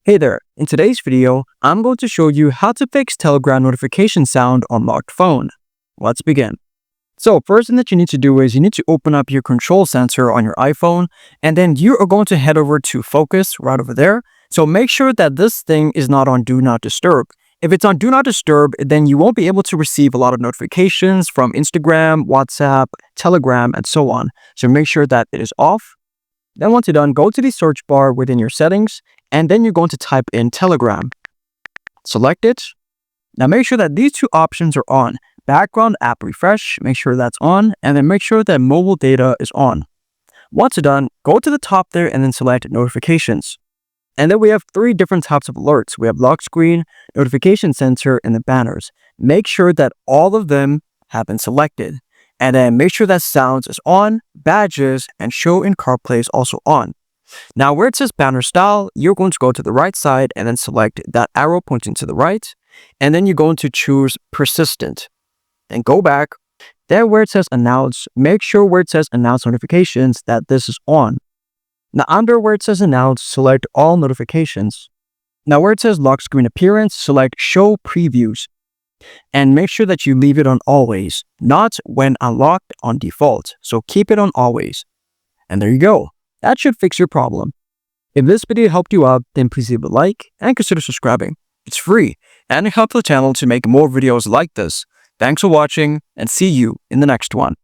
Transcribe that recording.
Hey there, in today's video, I'm going to show you how to fix Telegram notification sound on locked phone. Let's begin. So first thing that you need to do is you need to open up your control center on your iPhone, and then you are going to head over to Focus right over there. So make sure that this thing is not on Do Not Disturb. If it's on Do Not Disturb, then you won't be able to receive a lot of notifications from Instagram, WhatsApp, Telegram, and so on. So make sure that it is off. Then once you're done, go to the search bar within your settings, and then you're going to type in Telegram. Select it. Now make sure that these two options are on. Background app refresh, make sure that's on, and then make sure that mobile data is on. Once you're done, go to the top there and then select notifications. And then we have three different types of alerts. We have lock screen, notification center, and the banners. Make sure that all of them have been selected. And then make sure that sounds is on, badges, and show in CarPlay is also on. Now where it says banner style, you're going to go to the right side and then select that arrow pointing to the right. And then you're going to choose persistent. And go back. Then where it says announce, make sure where it says announce notifications that this is on. Now under where it says announce, select all notifications. Now where it says lock screen appearance, select show previews. And make sure that you leave it on always, not when unlocked on default. So keep it on always. And there you go. That should fix your problem. If this video helped you out, then please leave a like and consider subscribing. It's free and it helps the channel to make more videos like this. Thanks for watching and see you in the next one.